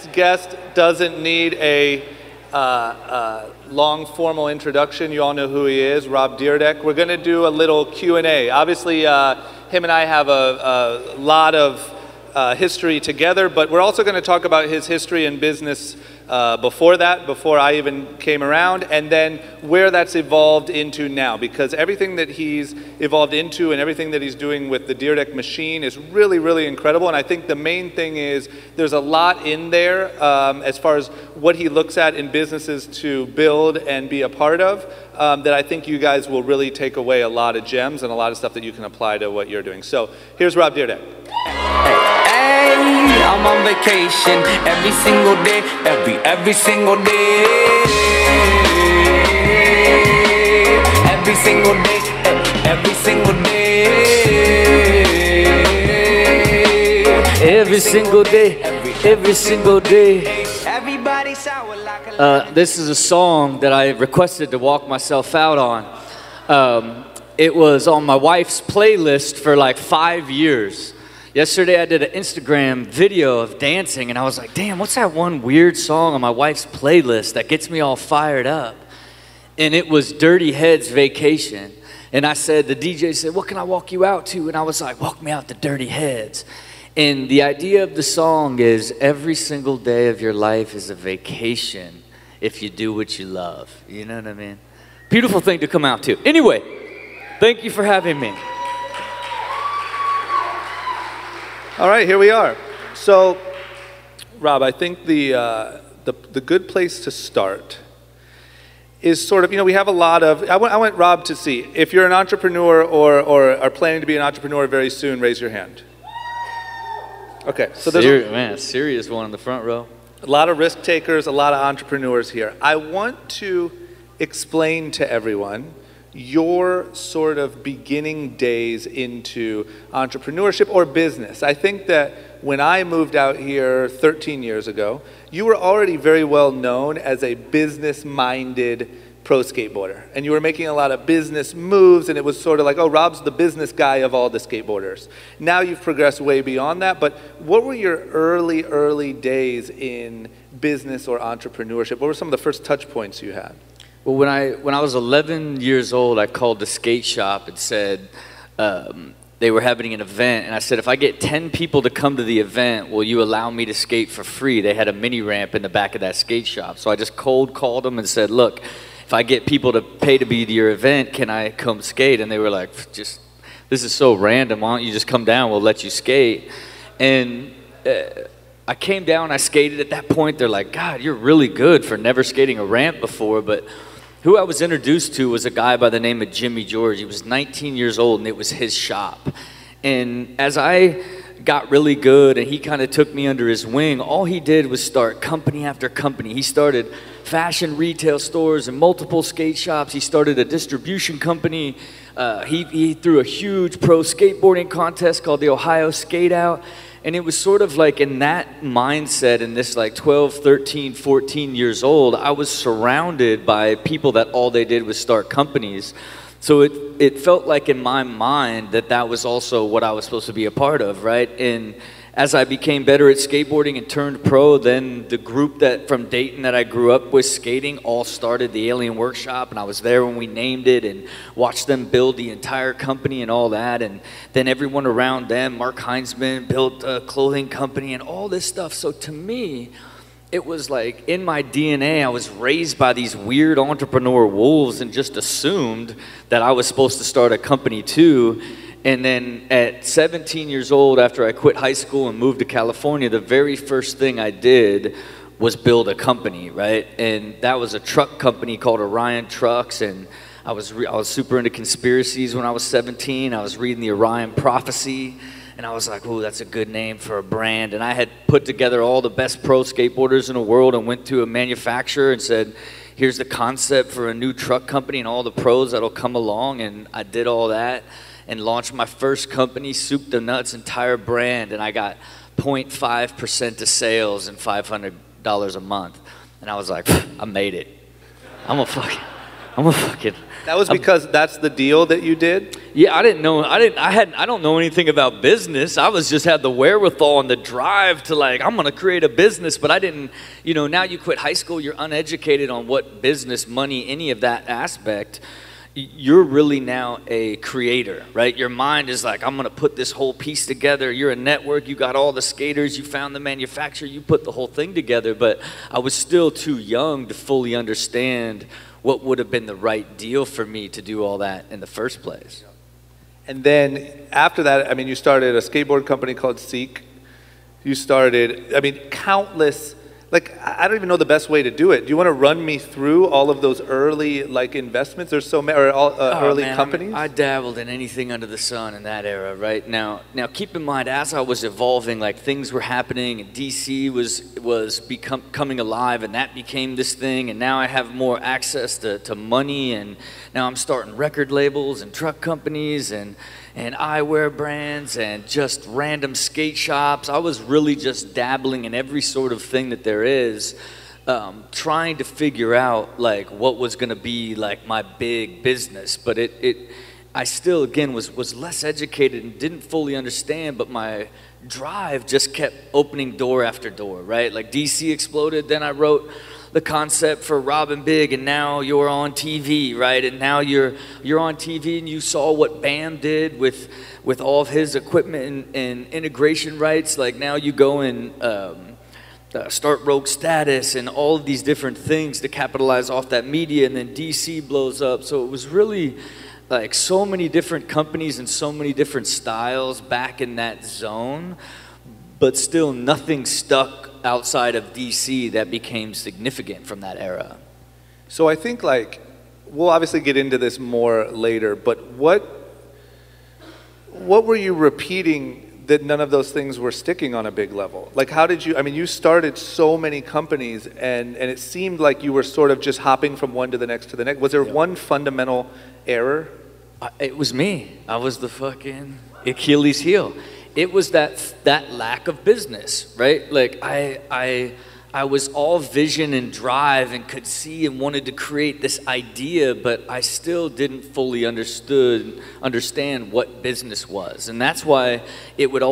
next guest doesn't need a long formal introduction. You all know who he is, Rob Dyrdek. We're going to do a little Q&A. Obviously, him and I have a lot of history together, but we're also going to talk about his history in business before that, before I even came around, and then where that's evolved into now, because everything that he's evolved into and everything that he's doing with the Dyrdek machine is really, really incredible. And I think the main thing is there's a lot in there as far as what he looks at in businesses to build and be a part of, that I think you guys will really take away a lot of gems and a lot of stuff that you can apply to what you're doing. So here's Rob Dyrdek. Hey, I'm on vacation every single day, every single day, every single day, every single day, every single day, every single day. Everybody sour like a This is a song that I requested to walk myself out on. It was on my wife's playlist for like 5 years. Yesterday I did an Instagram video of dancing and I was like, damn, what's that one weird song on my wife's playlist that gets me all fired up? And it was Dirty Heads Vacation. And I said, the DJ said, what can I walk you out to? And I was like, walk me out to Dirty Heads. And the idea of the song is every single day of your life is a vacation if you do what you love. You know what I mean? Beautiful thing to come out to. Anyway, thank you for having me. All right, here we are. So, Rob, I think the good place to start is sort of, you know, we have a lot of, I want Rob to see, if you're an entrepreneur or are planning to be an entrepreneur very soon, raise your hand. Okay, so there's a serious one in the front row. A lot of risk takers, a lot of entrepreneurs here. I want to explain to everyone your sort of beginning days into entrepreneurship or business. I think that when I moved out here 13 years ago, you were already very well known as a business-minded pro skateboarder. And you were making a lot of business moves, and it was sort of like, oh, Rob's the business guy of all the skateboarders. Now you've progressed way beyond that, but what were your early days in business or entrepreneurship? What were some of the first touch points you had? Well, when I was 11 years old, I called the skate shop and said they were having an event. And I said, if I get 10 people to come to the event, will you allow me to skate for free? They had a mini ramp in the back of that skate shop. So I just cold called them and said, look, if I get people to pay to be to your event, can I come skate? And they were like, this is so random. Why don't you just come down? We'll let you skate. And I came down, I skated. At that point, they're like, God, you're really good for never skating a ramp before. But who I was introduced to was a guy by the name of Jimmy George. He was 19 years old, and it was his shop. And as I got really good, and he kind of took me under his wing, all he did was start company after company. He started fashion retail stores and multiple skate shops. He started a distribution company. He threw a huge pro skateboarding contest called the Ohio Skate Out. And it was sort of like in that mindset, in this like 12, 13, 14 years old, I was surrounded by people that all they did was start companies. So it felt like in my mind that was also what I was supposed to be a part of, right? And as I became better at skateboarding and turned pro, then the group that from Dayton that I grew up with skating all started the Alien Workshop, and I was there when we named it and watched them build the entire company and all that. And then everyone around them, Mark Heinzman, built a clothing company and all this stuff. So to me, it was like in my DNA, I was raised by these weird entrepreneur wolves and just assumed that I was supposed to start a company too. And then at 17 years old, after I quit high school and moved to California, the very first thing I did was build a company, right? And that was a truck company called Orion Trucks. And I was super into conspiracies when I was 17. I was reading the Orion Prophecy. And I was like, oh, that's a good name for a brand. And I had put together all the best pro skateboarders in the world and went to a manufacturer and said, here's the concept for a new truck company and all the pros that'll come along. And I did all that and launched my first company, Soup to Nuts, entire brand. And I got 0.5% of sales and $500 a month. And I was like, I made it. I'm a fucking. That was because that's the deal that you did? Yeah, I don't know anything about business. I was just had the wherewithal and the drive to like, I'm gonna create a business, but I didn't, now you quit high school, you're uneducated on what business, money, any of that aspect. You're really now a creator, right? Your mind is like, I'm gonna put this whole piece together. You're a network, you got all the skaters, you found the manufacturer, you put the whole thing together, but I was still too young to fully understand what would have been the right deal for me to do all that in the first place. And then after that, I mean, you started a skateboard company called Seek. You started, I mean, countless, like, I don't even know the best way to do it. Do you want to run me through all of those early, like, investments? There's so many, or early companies? I dabbled in anything under the sun in that era, right? Now keep in mind, as I was evolving, like, things were happening, and DC was coming alive, and that became this thing, and now I have more access to money, and now I'm starting record labels and truck companies and eyewear brands and just random skate shops. I was really just dabbling in every sort of thing that there is, trying to figure out like what was going to be like my big business. But I still, again, was less educated and didn't fully understand, but my drive just kept opening door after door, right? Like DC exploded, then I wrote the concept for Rob & Big, and now you're on TV, right? And now you're on TV, and you saw what Bam did with all of his equipment and integration rights. Like now you go and start Rogue Status and all of these different things to capitalize off that media, and then DC blows up. So it was really like so many different companies and so many different styles back in that zone, but still nothing stuck outside of DC that became significant from that era. So I think like, we'll obviously get into this more later, but what were you repeating that none of those things were sticking on a big level? Like how did you, I mean, you started so many companies and it seemed like you were sort of just hopping from one to the next to the next. Was there one fundamental error? It was me. I was the fucking Achilles heel. It was that lack of business, right? Like I was all vision and drive and could see and wanted to create this idea, but I still didn't fully understand what business was. And that's why it would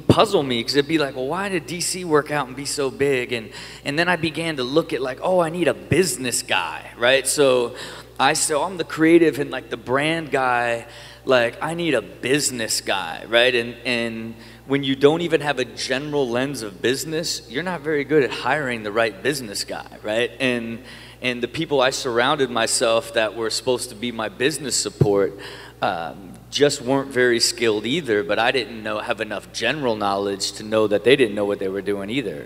puzzle me, because it'd be like, well, why did DC work out and be so big? And then I began to look at like, oh, I need a business guy, right? So I'm the creative and like the brand guy. Like, I need a business guy, right? And when you don't even have a general lens of business, you're not very good at hiring the right business guy, right? And the people I surrounded myself that were supposed to be my business support just weren't very skilled either, but I didn't have enough general knowledge to know that they didn't know what they were doing either,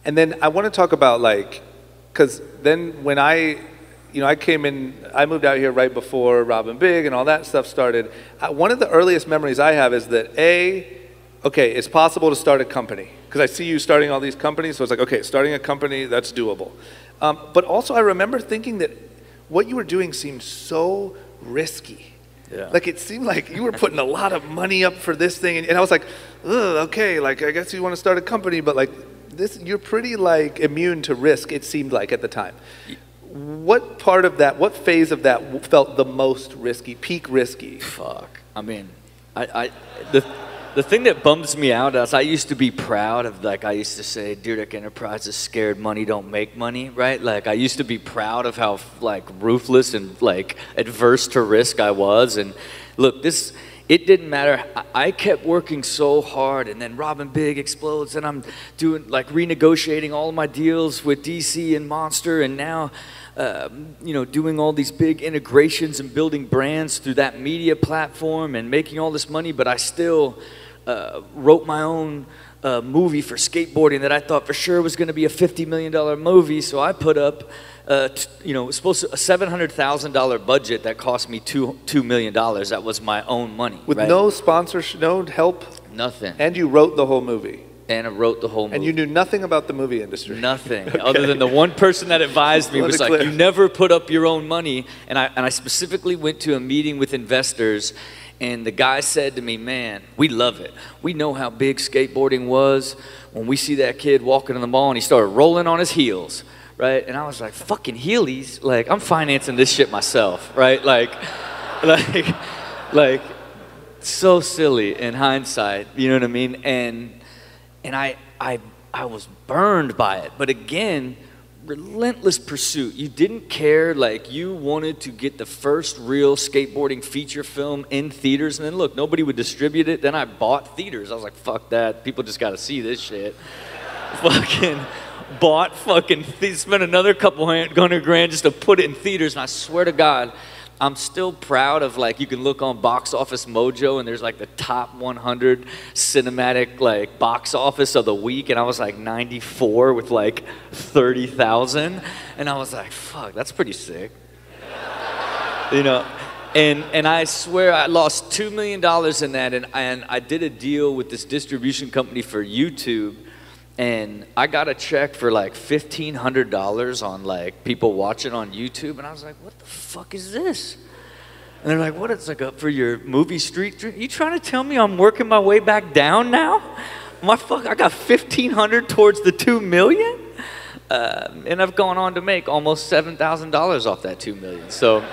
And then I want to talk about like, because then when I came in, I moved out here right before Rob & Big and all that stuff started. One of the earliest memories I have is that okay, it's possible to start a company. Because I see you starting all these companies, so it's like, okay, starting a company, that's doable. But also I remember thinking that what you were doing seemed so risky. Yeah. Like it seemed like you were putting a lot of money up for this thing, and I was like, ugh, okay, like I guess you want to start a company, but like this, you're pretty like immune to risk, it seemed like at the time. What part of that, what phase of that felt the most risky, peak risky? Fuck. I mean, the thing that bums me out is I used to be proud of, like, I used to say, Dyrdek Enterprises, scared money don't make money, right? Like, I used to be proud of how, like, ruthless and, like, adverse to risk I was. And look, it didn't matter. I kept working so hard, and then Rob & Big explodes, and I'm doing, like, renegotiating all of my deals with DC and Monster, and now, doing all these big integrations and building brands through that media platform and making all this money, but I still wrote my own movie for skateboarding that I thought for sure was going to be a $50 million movie, so I put up it was supposed to a $700,000 budget that cost me $2 million. That was my own money. With no sponsorship, no help? Nothing. And you wrote the whole movie? And I wrote the whole movie. And you knew nothing about the movie industry? Nothing. Okay. Other than the one person that advised me was like, you never put up your own money. And I specifically went to a meeting with investors, and the guy said to me, man, we love it. We know how big skateboarding was when we see that kid walking in the mall and he started rolling on his heels. Right? And I was like, fucking Heelys? Like, I'm financing this shit myself, right? Like, like so silly in hindsight, you know what I mean? And I was burned by it. But again, relentless pursuit. You didn't care, like you wanted to get the first real skateboarding feature film in theaters. And then look, nobody would distribute it. Then I bought theaters. I was like, fuck that. People just got to see this shit. Fucking bought spent another couple $100 just to put it in theaters. And I swear to God, I'm still proud of, like, you can look on Box Office Mojo and there's like the top 100 cinematic like box office of the week, and I was like 94 with like 30,000, and I was like, fuck, that's pretty sick, you know. And I swear I lost $2 million in that, and I did a deal with this distribution company for YouTube. And I got a check for like $1,500 on like people watching on YouTube, and I was like, "What the fuck is this?" And they're like, "What? It's like up for your movie Street Dream? You trying to tell me I'm working my way back down now? I got $1,500 towards the $2 million, and I've gone on to make almost $7,000 off that $2 million. So,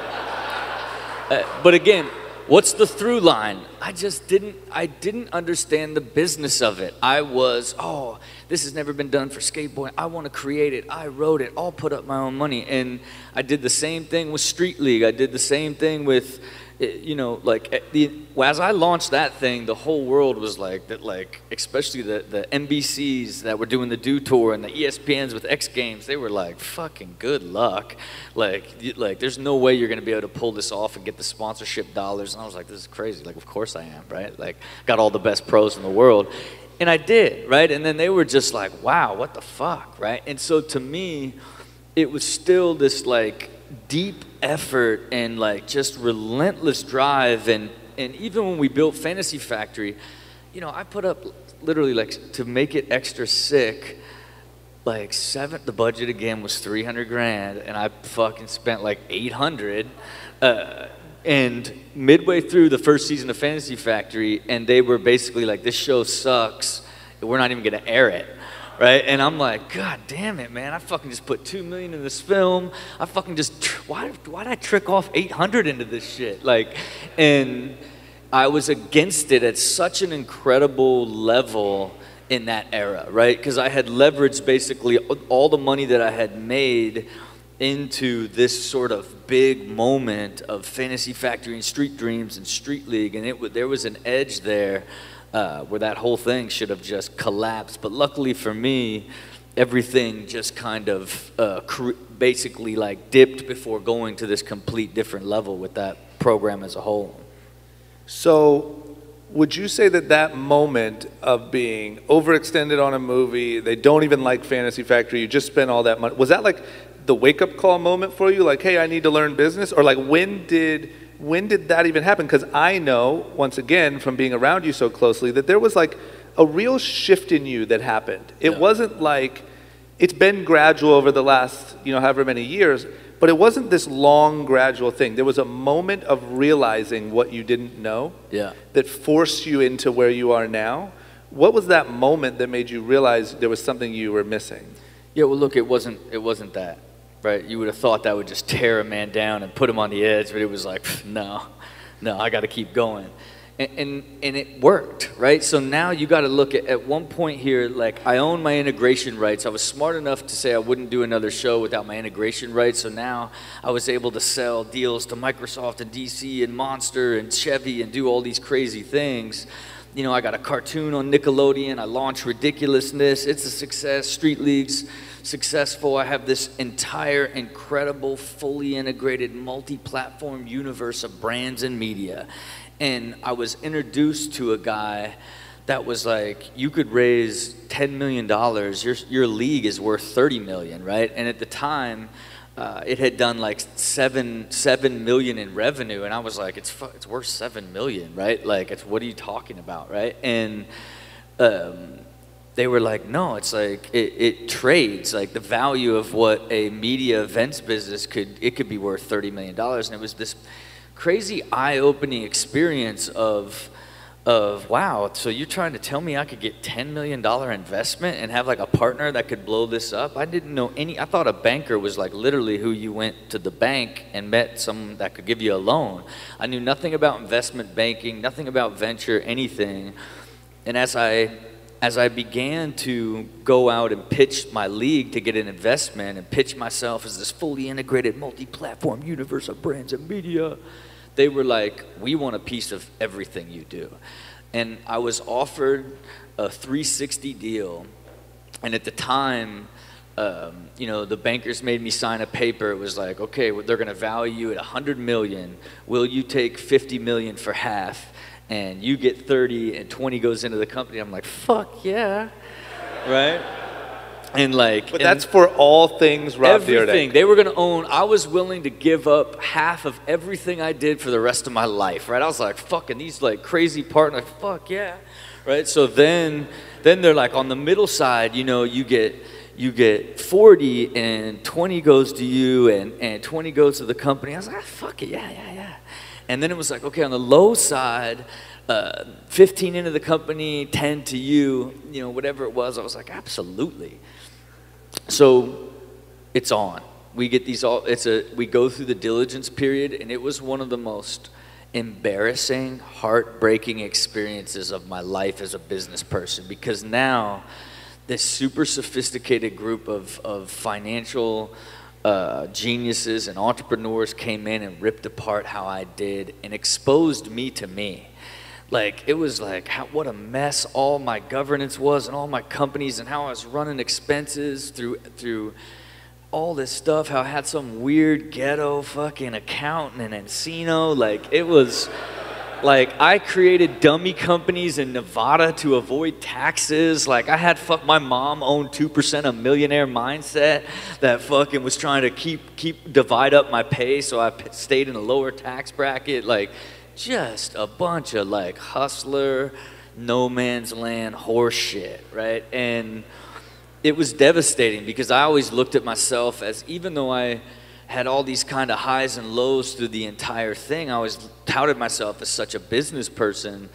but again, what's the through line? I didn't understand the business of it. I was, this has never been done for skateboarding. I want to create it. I wrote it. I'll put up my own money. And I did the same thing with Street League. I did the same thing with, you know, like as I launched that thing, the whole world was like that. Like especially the NBCs that were doing the Do Tour and the ESPNs with X Games, they were like, "Fucking good luck." Like there's no way you're gonna be able to pull this off and get the sponsorship dollars. And I was like, "This is crazy." Like, of course I am, right? Like, got all the best pros in the world. And I did, right? And then they were just like, "Wow, what the fuck," right? And so to me, it was still this like deep effort and like just relentless drive. And even when we built Fantasy Factory, you know, I put up literally, like, to make it extra sick, like the budget again was $300,000, and I fucking spent like 800. And midway through the first season of Fantasy Factory, and they were basically like, "This show sucks, we're not even gonna air it," right? And I'm like, God damn it, man, I fucking just put $2 million in this film. I fucking just, why'd I trick off 800 into this shit? Like, and I was against it at such an incredible level in that era, right? Because I had leveraged basically all the money that I had made into this sort of big moment of Fantasy Factory and Street Dreams and Street League, and there was an edge there where that whole thing should have just collapsed. But luckily for me, everything just kind of basically like dipped before going to this complete different level with that program as a whole. So would you say that moment of being overextended on a movie, they don't even like Fantasy Factory, you just spent all that money, was that like the wake-up call moment for you? Like, hey, I need to learn business? Or like, when did that even happen? Because I know, once again, from being around you so closely, that there was like a real shift in you that happened. It wasn't like, it's been gradual over the last, you know, however many years, but it wasn't this long, gradual thing. There was a moment of realizing what you didn't know that forced you into where you are now. What was that moment that made you realize there was something you were missing? Yeah, well, look, it wasn't that. Right, you would have thought that would just tear a man down and put him on the edge, but it was like, no, I got to keep going, and it worked, right? So now you got to look at one point here, like I own my integration rights. I was smart enough to say I wouldn't do another show without my integration rights. So now I was able to sell deals to Microsoft and DC and Monster and Chevy and do all these crazy things. You know, I got a cartoon on Nickelodeon. I launched Ridiculousness. It's a success. Street League's successful. I have this entire incredible, fully integrated, multi-platform universe of brands and media. And I was introduced to a guy that was like, you could raise $10 million. Your league is worth $30 million, right? And at the time, it had done like seven million in revenue, and I was like, it's worth 7 million, right? Like, what are you talking about, right? And they were like, no, it's like it trades, like the value of what a media events business could be worth $30 million. And it was this crazy eye-opening experience of of, wow, so you're trying to tell me I could get $10 million investment and have like a partner that could blow this up? I didn't know I thought a banker was like literally who you went to the bank and met someone that could give you a loan. I knew nothing about investment banking, nothing about venture, anything. And as I began to go out and pitch my league to get an investment and pitch myself as this fully integrated multi-platform universe of brands and media, they were like, we want a piece of everything you do. And I was offered a 360 deal. And at the time, the bankers made me sign a paper. It was like, okay, well, they're going to value it 100 million. Will you take 50 million for half? And you get 30 and 20 goes into the company. I'm like, fuck yeah, right? And like, but that's for all things Rob everything. Dyrdek. They were gonna own. I was willing to give up half of everything I did for the rest of my life, right? I was like, fucking these like crazy partners, fuck yeah, right? So then they're like on the middle side, you get 40 and 20 goes to you and 20 goes to the company. I was like, fuck it, yeah. And then it was like, okay, on the low side, 15 into the company, 10 to you, whatever it was. I was like, absolutely. So it's on. We get these we go through the diligence period, and it was one of the most embarrassing, heartbreaking experiences of my life as a business person, because now this super sophisticated group of financial geniuses and entrepreneurs came in and ripped apart how I did and exposed me to me. Like, it was like, what a mess all my governance was and all my companies and how I was running expenses through all this stuff, how I had some weird ghetto fucking accountant in Encino. Like, it was like, I created dummy companies in Nevada to avoid taxes. Like, I had my mom owned 2% of Millionaire Mindset that fucking was trying to divide up my pay so I stayed in a lower tax bracket. Like, just a bunch of like hustler, no man's land horse shit, right? And it was devastating because I always looked at myself as, even though I had all these kind of highs and lows through the entire thing, I always touted myself as such a business person.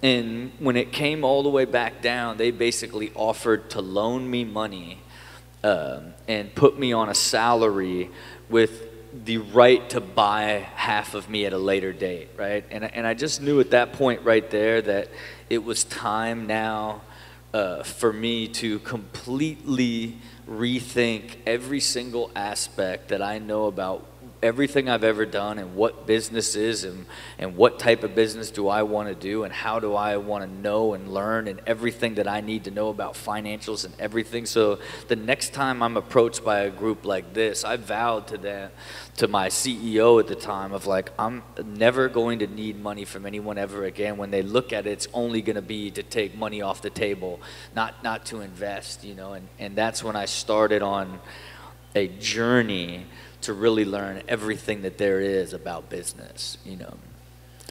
And when it came all the way back down, they basically offered to loan me money and put me on a salary with the right to buy half of me at a later date, right? And I just knew at that point right there that it was time now for me to completely rethink every single aspect that I know about everything I've ever done and what business is and what type of business do I want to do and how do I want to know and learn and everything that I need to know about financials and everything. So the next time I'm approached by a group like this, I vowed to my CEO at the time of like, I'm never going to need money from anyone ever again. When they look at it, it's only going to be to take money off the table, not to invest, and that's when I started on a journey to really learn everything that there is about business,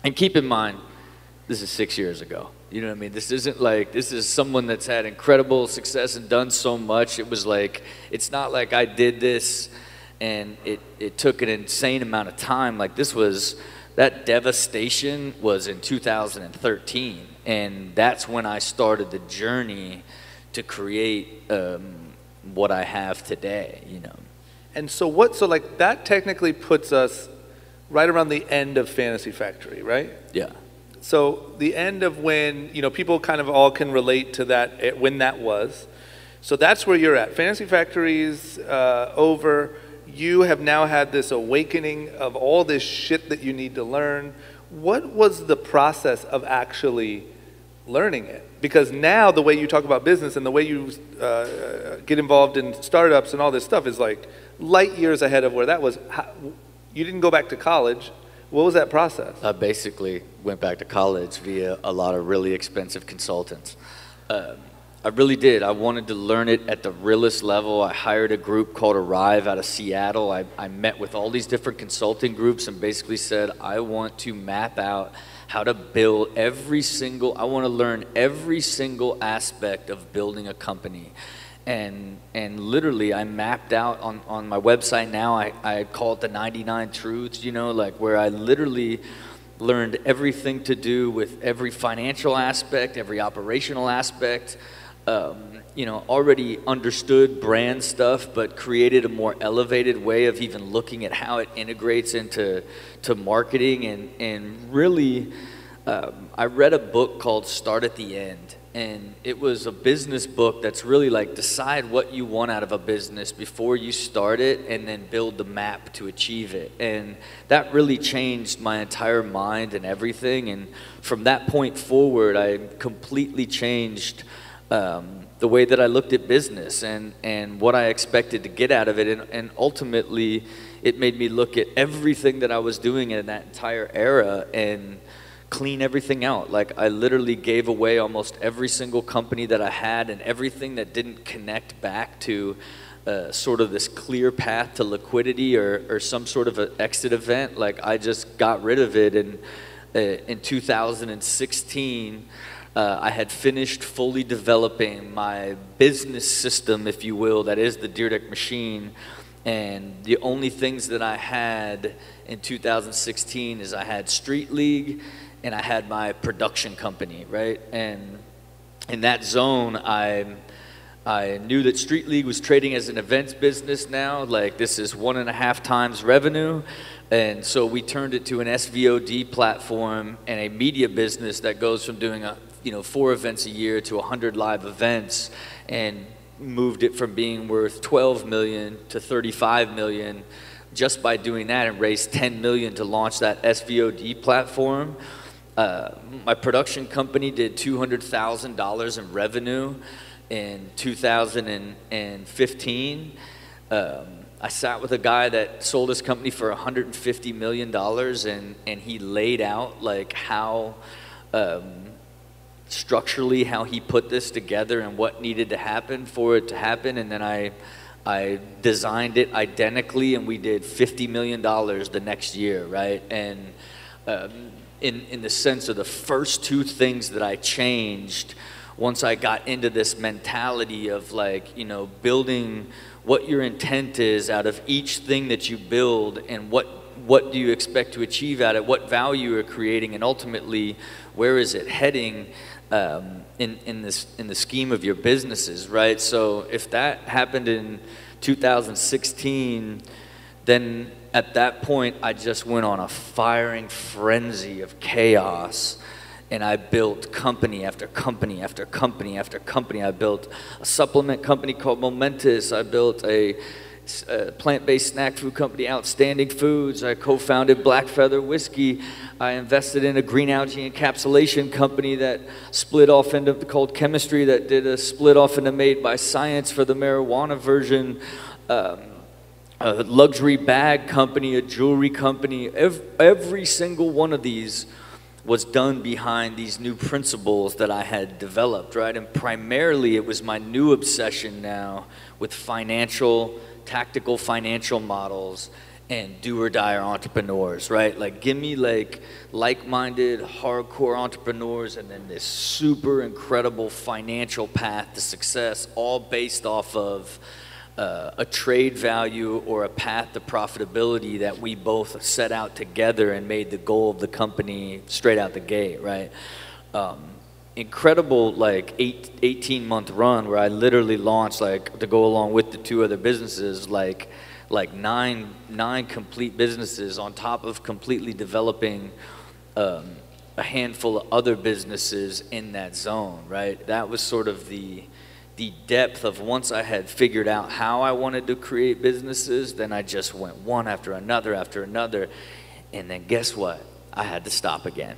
And keep in mind, this is 6 years ago. You know what I mean? This isn't like, this is someone that's had incredible success and done so much. It was like, it's not like I did this and it took an insane amount of time. Like, that devastation was in 2013. And that's when I started the journey to create what I have today, And so like that technically puts us right around the end of Fantasy Factory, right? Yeah. So the end of when, people kind of all can relate to that, when that was. So that's where you're at. Fantasy Factory's over. You have now had this awakening of all this shit that you need to learn. What was the process of actually learning it? Because now the way you talk about business and the way you get involved in startups and all this stuff is like light years ahead of where that was. You didn't go back to college. What was that process? I basically went back to college via a lot of really expensive consultants. I really did. I wanted to learn it at the realest level. I hired a group called Arrive out of Seattle. I met with all these different consulting groups and basically said, I want to map out how to build I want to learn every single aspect of building a company. And literally I mapped out on my website now, I call it the 99 truths, like where I literally learned everything to do with every financial aspect, every operational aspect. Already understood brand stuff, but created a more elevated way of even looking at how it integrates into marketing. And really, I read a book called Start at the End. And it was a business book that's really like decide what you want out of a business before you start it and then build the map to achieve it. And that really changed my entire mind and everything. And from that point forward, I completely changed the way that I looked at business and what I expected to get out of it. And ultimately, it made me look at everything that I was doing in that entire era and clean everything out. Like, I literally gave away almost every single company that I had, and everything that didn't connect back to sort of this clear path to liquidity or some sort of an exit event. Like, I just got rid of it. And in 2016, I had finished fully developing my business system, if you will, that is the Dyrdek machine. And the only things that I had in 2016 is I had Street League and I had my production company, right? And in that zone, I knew that Street League was trading as an events business now. Like, this is 1.5 times revenue. And so we turned it to an SVOD platform and a media business that goes from doing 4 events a year to 100 live events, and moved it from being worth 12 million to 35 million just by doing that, and raised 10 million to launch that SVOD platform. My production company did $200,000 in revenue in 2015. I sat with a guy that sold his company for $150 million, and he laid out like how structurally how he put this together and what needed to happen for it to happen. And then I designed it identically, and we did $50 million the next year, right? And in the sense of the first 2 things that I changed once I got into this mentality of like, building what your intent is out of each thing that you build, and what do you expect to achieve out of it, what value you're creating, and ultimately where is it heading in the scheme of your businesses, right? So if that happened in 2016, then at that point I just went on a firing frenzy of chaos. And I built company after company after company after company. I built a supplement company called Momentous. I built a plant-based snack food company, Outstanding Foods. I co-founded Black Feather Whiskey. I invested in a green algae encapsulation company that split off into called Chemistry, that did a split off into Made by Science for the marijuana version. A luxury bag company, a jewelry company. Every single one of these was done behind these new principles that I had developed, right? And primarily it was my new obsession now with tactical financial models and do or die entrepreneurs, right? Like, give me like-minded, hardcore entrepreneurs, and then this super incredible financial path to success, all based off of a trade value or a path to profitability that we both set out together and made the goal of the company straight out the gate, right? Incredible 18-month run where I literally launched, to go along with the 2 other businesses, nine complete businesses on top of completely developing a handful of other businesses in that zone, right? That was sort of the depth of once I had figured out how I wanted to create businesses, then I just went one after another, and then guess what? I had to stop again.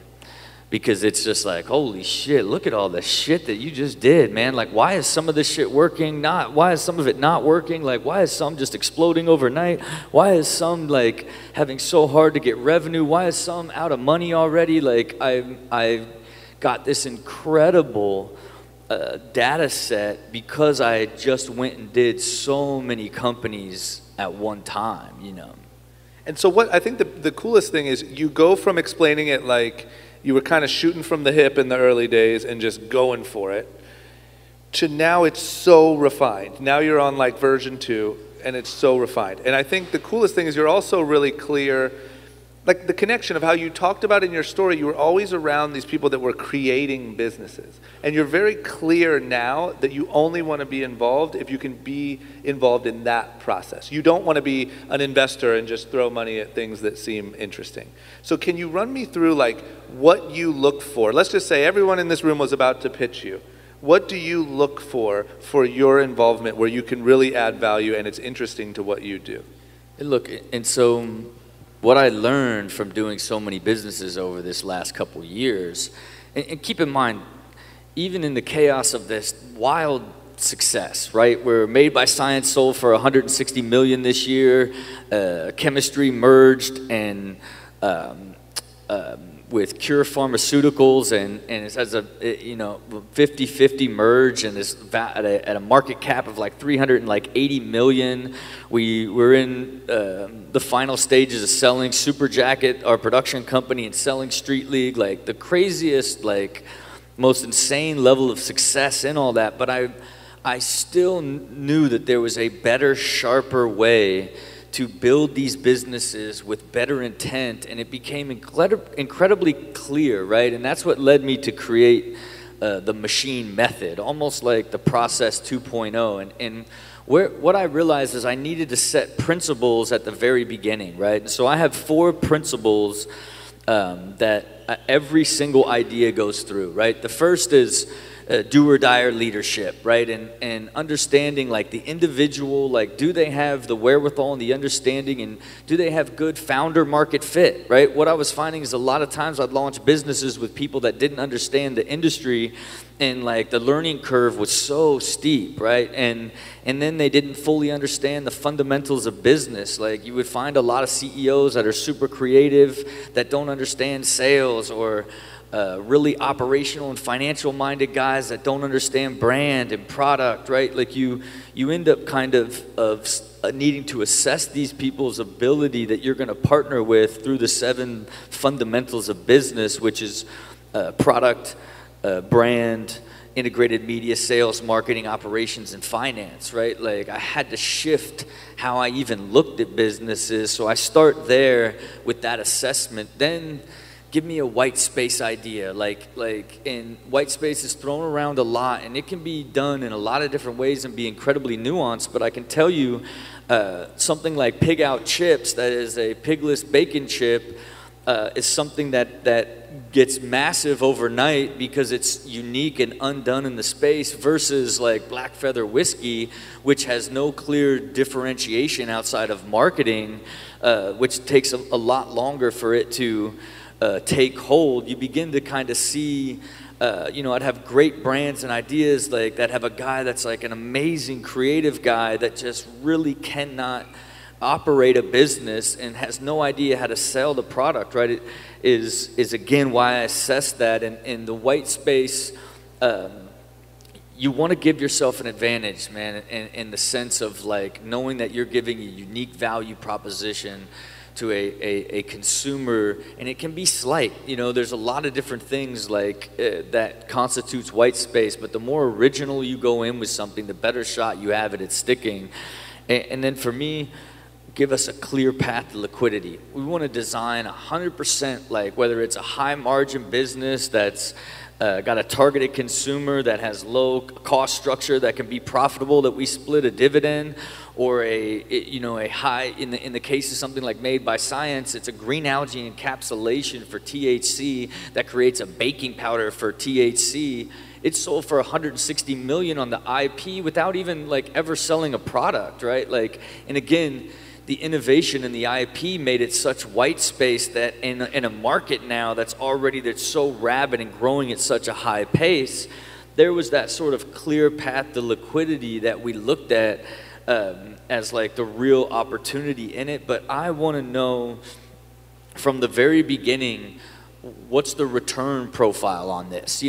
Because it's just like, holy shit, look at all the shit that you just did, man. Like, why is some of this shit working? Why is some of it not working? Like, why is some just exploding overnight? Why is some having so hard to get revenue? Why is some out of money already? Like, I've got this incredible data set because I just went and did so many companies at one time, And so what I think the coolest thing is, you go from explaining it like you were kind of shooting from the hip in the early days and just going for it, to now it's so refined. Now you're on version 2 and it's so refined. And I think the coolest thing is you're also really clear like the connection of how you talked about in your story, you were always around these people that were creating businesses. And you're very clear now that you only want to be involved if you can be involved in that process. You don't want to be an investor and just throw money at things that seem interesting. So can you run me through like what you look for? Let's just say everyone in this room was about to pitch you. What do you look for your involvement where you can really add value and it's interesting to what you do? And look, and so what I learned from doing so many businesses over this last couple years, and keep in mind, even in the chaos of this wild success, right? We're Made by Science sold for 160 million this year. Chemistry merged and with Cure Pharmaceuticals, and it has a 50-50 merge, and is at a market cap of like 380 million. We're in the final stages of selling Super Jacket, our production company, and selling Street League, like the craziest, like most insane level of success in all that. But I still knew that there was a better, sharper way to build these businesses with better intent, and it became incredibly clear, right? And that's what led me to create the machine method, almost like the process 2.0. And what I realized is I needed to set principles at the very beginning, right? And so I have 4 principles that every single idea goes through, right? The first is do or die leadership, right? And understanding like the individual, like do they have the wherewithal and the understanding, and do they have good founder market fit, right? What I was finding is a lot of times I'd launch businesses with people that didn't understand the industry, and like the learning curve was so steep, right? And then they didn't fully understand the fundamentals of business. Like you would find a lot of CEOs that are super creative that don't understand sales, or really operational and financial minded guys that don't understand brand and product, right? Like you end up kind of needing to assess these people's ability that you're going to partner with through the 7 fundamentals of business, which is product, brand, integrated media, sales, marketing, operations, and finance, right? Like I had to shift how I even looked at businesses. So I start there with that assessment. Then give me a white space idea. And white space is thrown around a lot, and it can be done in a lot of different ways and be incredibly nuanced. But I can tell you something like Pig Out Chips, that is a pigless bacon chip, is something that gets massive overnight because it's unique and undone in the space, versus like Black Feather Whiskey, which has no clear differentiation outside of marketing, which takes a lot longer for it to take hold. You begin to kind of see, I'd have great brands and ideas like that have a guy that's like an amazing creative guy that just really cannot operate a business and has no idea how to sell the product, right? It is again why I assess that. And in the white space, you want to give yourself an advantage, man, in the sense of like knowing that you're giving a unique value proposition to a consumer, and it can be slight. There's a lot of different things like that constitutes white space, but the more original you go in with something, the better shot you have at it sticking. And then for me, give us a clear path to liquidity. We want to design 100%, like whether it's a high margin business that's got a targeted consumer that has low cost structure that can be profitable, that we split a dividend, or a high, in the case of something like Made by Science, it's a green algae encapsulation for THC that creates a baking powder for THC. It's sold for 160 million on the IP without even like ever selling a product, right? Like, and again, the innovation in the IP made it such white space that in a market now that's so rabid and growing at such a high pace, there was that sort of clear path to liquidity that we looked at as like the real opportunity in it. But I want to know from the very beginning, what's the return profile on this,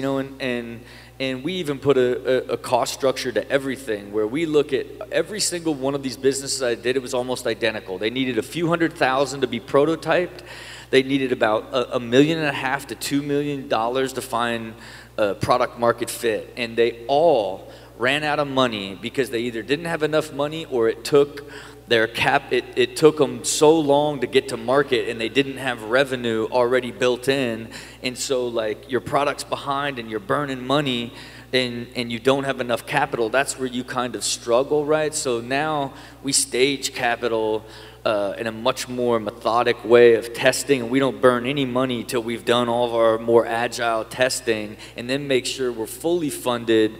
and we even put a cost structure to everything, where we look at every single one of these businesses I did. It was almost identical. They needed a few $100,000 to be prototyped. They needed about $1.5 million to $2 million to find product market fit, and they all ran out of money because they either didn't have enough money, or it took it took them so long to get to market, and they didn't have revenue already built in, and so like your product's behind and you're burning money, and you don't have enough capital. That's where you kind of struggle, right? So now we stage capital in a much more methodic way of testing, and we don't burn any money till we've done all of our more agile testing, and then make sure we're fully funded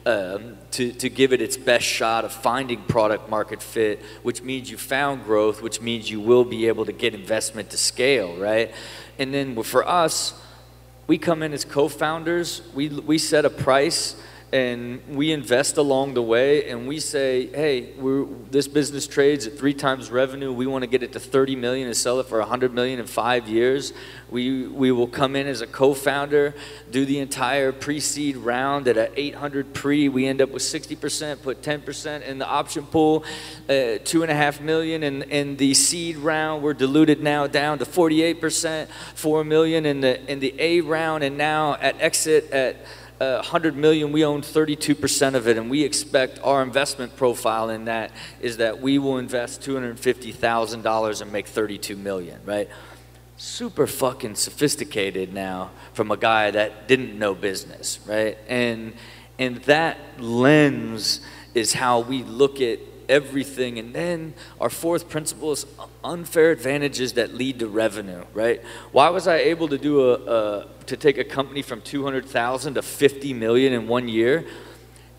to give it its best shot of finding product market fit, which means you found growth, which means you will be able to get investment to scale, right? And then for us, we come in as co-founders, we set a price, and we invest along the way, and we say, hey, this business trades at 3 times revenue. We want to get it to 30 million and sell it for 100 million in 5 years. We will come in as a co-founder, do the entire pre-seed round at an 800 pre. We end up with 60%, put 10% in the option pool, 2.5 million in the seed round. We're diluted now down to 48%, 4 million in the A round, and now at exit at 100 million, we own 32% of it, and we expect our investment profile in that is that we will invest $250,000 and make 32 million, right? Super fucking sophisticated now from a guy that didn't know business, right? And that lens is how we look at everything. And then our fourth principle is unfair advantages that lead to revenue, right? Why was I able to do to take a company from 200,000 to 50 million in 1 year?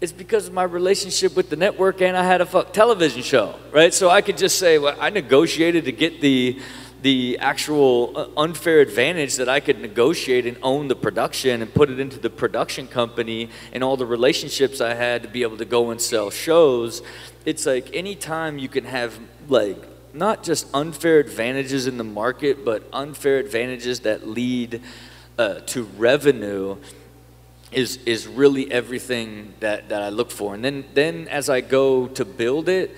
It's because of my relationship with the network, and I had a television show, right? So I could just say, well, I negotiated to get the actual unfair advantage that I could negotiate and own the production and put it into the production company, and all the relationships I had to be able to go and sell shows. It's like anytime you can have like not just unfair advantages in the market, but unfair advantages that lead to revenue is really everything that I look for. And then as I go to build it,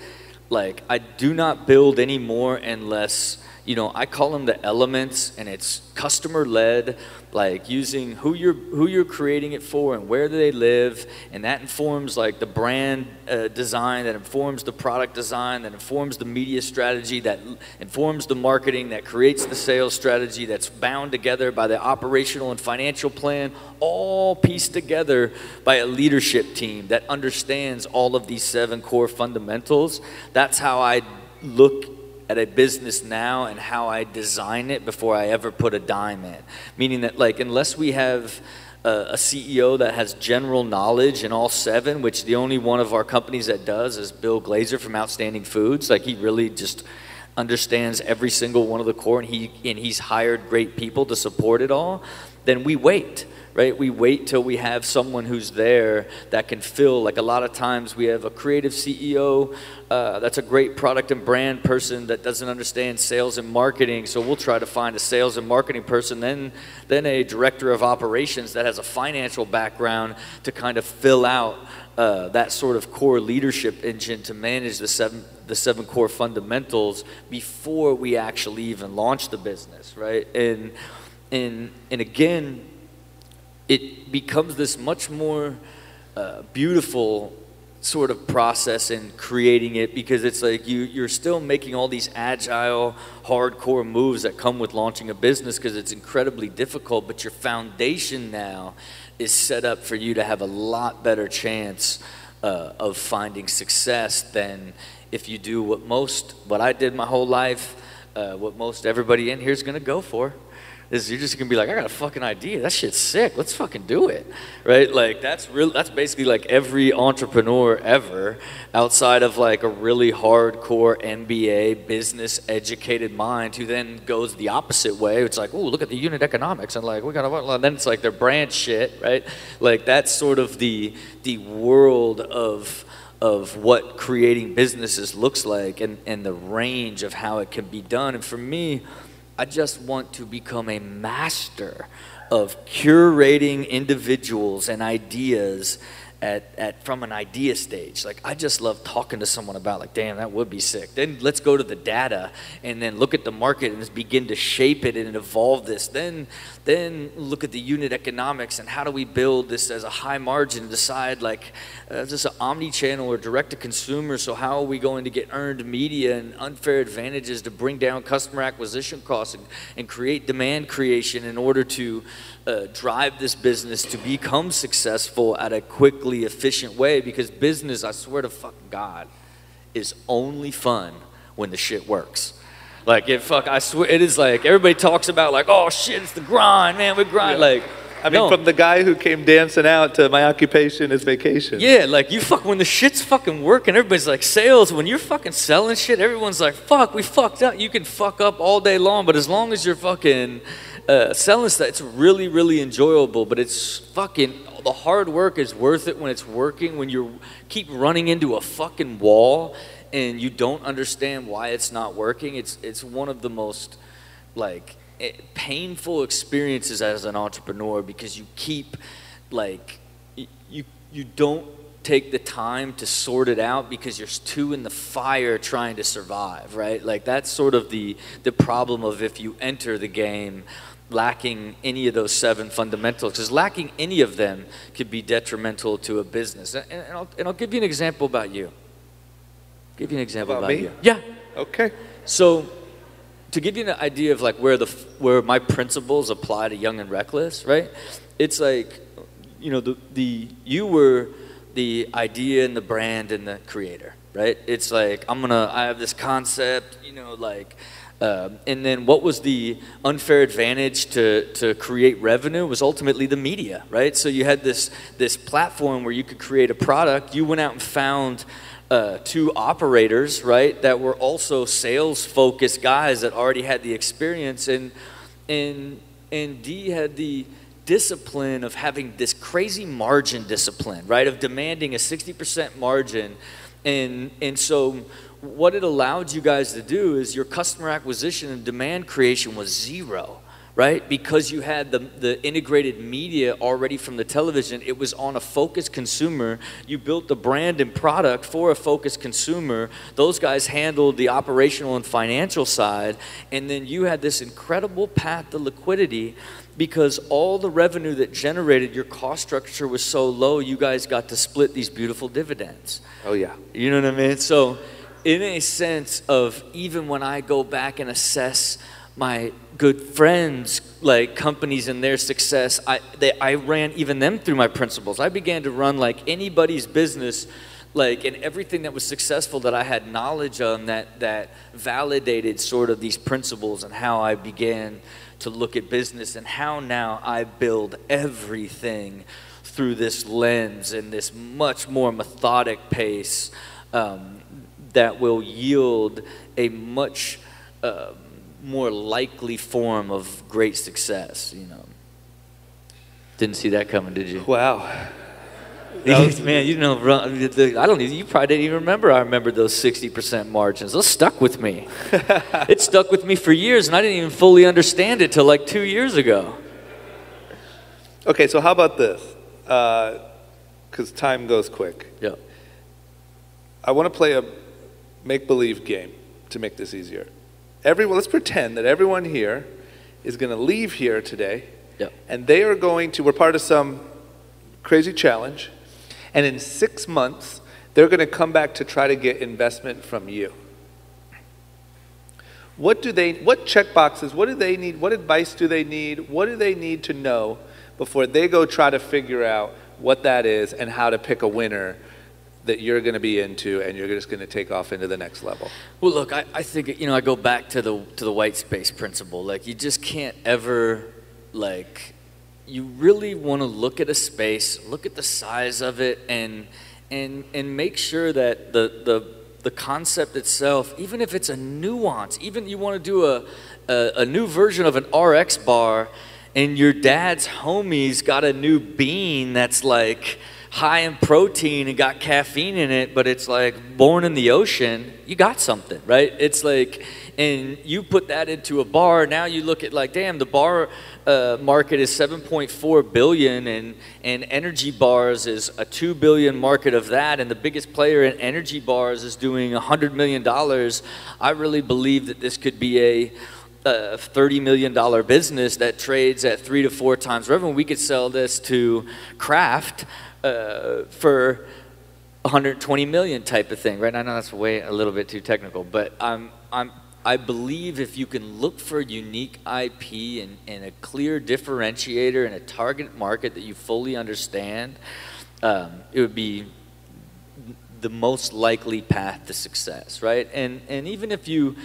like I do not build anymore unless, you know, I call them the elements, and it's customer led, like using who you're creating it for and where do they live, and that informs like the brand design, that informs the product design, that informs the media strategy, that informs the marketing, that creates the sales strategy, that's bound together by the operational and financial plan, all pieced together by a leadership team that understands all of these 7 core fundamentals. That's how I look at a business now and how I design it before I ever put a dime in. Meaning that like unless we have a CEO that has general knowledge in all 7, which the only one of our companies that does is Bill Glazer from Outstanding Foods. Like he really just understands every single one of the core, and he's hired great people to support it all. Then we wait. Right? We wait till we have someone who's there that can fill. Like a lot of times we have a creative CEO that's a great product and brand person that doesn't understand sales and marketing, so we'll try to find a sales and marketing person, then a director of operations that has a financial background to kind of fill out that sort of core leadership engine to manage the seven core fundamentals before we actually even launch the business, right? And again, it becomes this much more beautiful sort of process in creating it, because it's like you're still making all these agile, hardcore moves that come with launching a business because it's incredibly difficult, but your foundation now is set up for you to have a lot better chance of finding success than if you do what I did my whole life, what most everybody in here is going to go for. Is you're just gonna be like, I got a fucking idea. That shit's sick. Let's fucking do it, right? Like that's basically like every entrepreneur ever, outside of like a really hardcore MBA business educated mind who then goes the opposite way. It's like, oh, look at the unit economics, and like we gotta. Then it's like their brand shit, right? Like that's sort of the world of what creating businesses looks like, and the range of how it can be done. And for me, I just want to become a master of curating individuals and ideas from an idea stage. Like, I just love talking to someone about, like, damn, that would be sick. Then let's go to the data and then look at the market and just begin to shape it and evolve this. Then look at the unit economics and how do we build this as a high margin and decide, like, is this an omni-channel or direct to consumer? So how are we going to get earned media and unfair advantages to bring down customer acquisition costs and create demand creation in order to drive this business to become successful at a quickly efficient way? Because business, I swear to fucking God, is only fun when the shit works. Like, I swear, it is like, everybody talks about, like, oh shit, it's the grind, man, we grind. Yeah. Like, I mean, from the guy who came dancing out to my occupation is vacation. Yeah, like, when the shit's fucking working, everybody's like, sales, when you're fucking selling shit, everyone's like, fuck, we fucked up. You can fuck up all day long, but as long as you're fucking selling stuff, it's really, really enjoyable. But it's fucking, the hard work is worth it when it's working. When you keep running into a fucking wall and you don't understand why it's not working, it's one of the most, like, painful experiences as an entrepreneur, because you keep, like, you don't take the time to sort it out because you're too in the fire trying to survive, right? Like, that's sort of the problem of if you enter the game lacking any of those 7 fundamentals, because lacking any of them could be detrimental to a business. And I'll give you an example about you. Give you an example about me? you. Yeah. Okay. So, to give you an idea of, like, where my principles apply to Young and Reckless, right? It's like, you know, you were the idea and the brand and the creator, right? It's like, I have this concept, you know, like, and then what was the unfair advantage to create revenue was ultimately the media, right? So you had this platform where you could create a product. You went out and found 2 operators, right, that were also sales-focused guys that already had the experience, and D had the discipline of having this crazy margin discipline, right, of demanding a 60% margin, and so what it allowed you guys to do is your customer acquisition and demand creation was 0. Right? Because you had the integrated media already from the television, it was on a focused consumer. You built the brand and product for a focused consumer. Those guys handled the operational and financial side. And then you had this incredible path to liquidity because all the revenue that generated, your cost structure was so low, you guys got to split these beautiful dividends. Oh, yeah. You know what I mean? So in a sense of, even when I go back and assess my good friends, like, companies and their success, I ran even them through my principles. I began to run like anybody's business, like, and everything that was successful that I had knowledge on that validated sort of these principles, and how I began to look at business and how now I build everything through this lens and this much more methodic pace that will yield a much more likely form of great success, you know. Didn't see that coming, did you? Wow. Man, you know, you probably didn't even remember. I remember those 60% margins. Those stuck with me. It stuck with me for years, and I didn't even fully understand it till like 2 years ago. Okay, so how about this? Because time goes quick. Yeah. I want to play a make-believe game to make this easier. Let's pretend that everyone here is going to leave here today, and they are going to, we're part of some crazy challenge, and in 6 months, they're going to come back to try to get investment from you. What check boxes, what do they need, what advice do they need, what do they need to know before they go try to figure out what that is and how to pick a winner that you're going to be into, and you're just going to take off into the next level? Well, look, I think, you know, I go back to the white space principle. Like, you just can't ever, like, you really want to look at a space, look at the size of it, and make sure that the concept itself, even if it's a nuance, even you want to do a new version of an RX bar, and your dad's homies got a new bean that's like high in protein and got caffeine in it, but it's like born in the ocean, you got something, right? It's like, and you put that into a bar, now you look at like, damn, the bar market is 7.4 billion, and energy bars is a 2 billion market of that, and the biggest player in energy bars is doing $100 million. I really believe that this could be a $30 million business that trades at 3 to 4 times revenue. We could sell this to Kraft for 120 million type of thing, right? I know that's a little bit too technical, but I believe if you can look for unique IP and a clear differentiator and a target market that you fully understand, it would be the most likely path to success, right? And even if you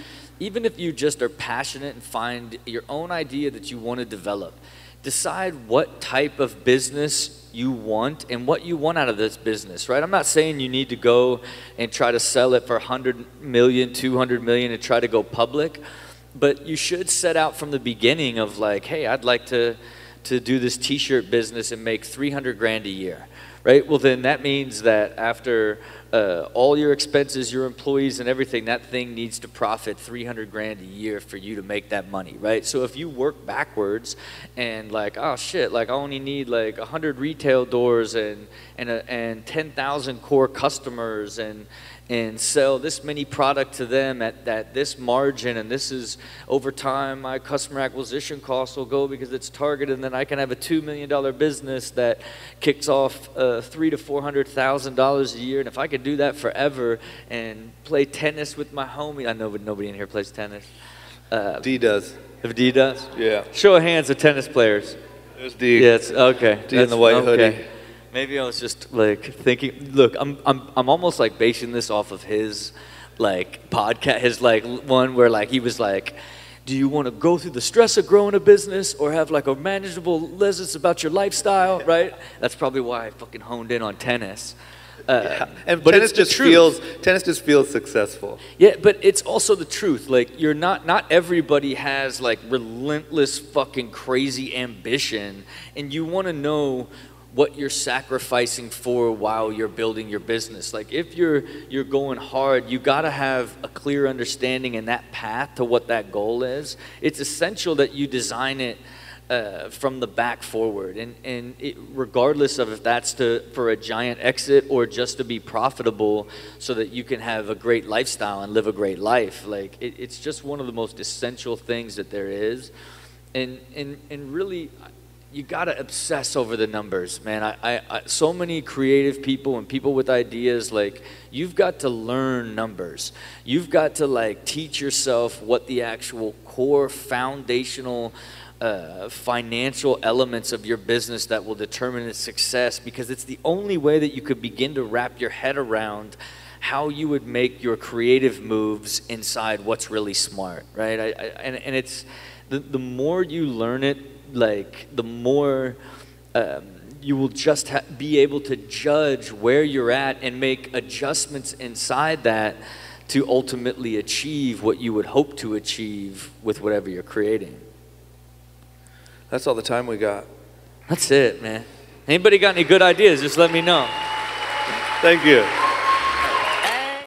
just are passionate and find your own idea that you want to develop, decide what type of business you want and what you want out of this business, right? I'm not saying you need to go and try to sell it for 100 million, 200 million and try to go public, but you should set out from the beginning of like, hey, I'd like to do this t-shirt business and make 300 grand a year, right? Well, then that means that after all your expenses, your employees and everything, that thing needs to profit 300 grand a year for you to make that money, right? So if you work backwards and like, oh shit, like I only need like 100 retail doors and 10,000 core customers and sell this many product to them at this margin, and this is over time my customer acquisition costs will go because it's targeted, and then I can have a $2 million business that kicks off $300,000 to $400,000 a year, and if I could do that forever and play tennis with my homie, I know nobody in here plays tennis. D does. If D does? Yeah. Show of hands of tennis players. There's D. Yeah, it's okay. D in the white hoodie. Maybe I was just like thinking. Look, I'm almost like basing this off of his like podcast, his like one where like he was like, do you want to go through the stress of growing a business or have like a manageable lessons about your lifestyle, right? That's probably why I fucking honed in on tennis. Yeah. And but tennis just feels successful. Yeah, but it's also the truth. Like you're not everybody has like relentless fucking crazy ambition, and you want to know what you're sacrificing for while you're building your business. Like if you're going hard, you gotta have a clear understanding in that path to what that goal is. It's essential that you design it from the back forward, and regardless of if that's for a giant exit or just to be profitable so that you can have a great lifestyle and live a great life. Like it's just one of the most essential things that there is, and really you gotta obsess over the numbers, man. I so many creative people and people with ideas, like you've got to learn numbers. You've got to like teach yourself what the actual core foundational financial elements of your business that will determine its success, because it's the only way that you could begin to wrap your head around how you would make your creative moves inside what's really smart, right? And it's the more you learn it, like the more you will just be able to judge where you're at and make adjustments inside that to ultimately achieve what you would hope to achieve with whatever you're creating. That's all the time we got. That's it, man. Anybody got any good ideas, just let me know. Thank you.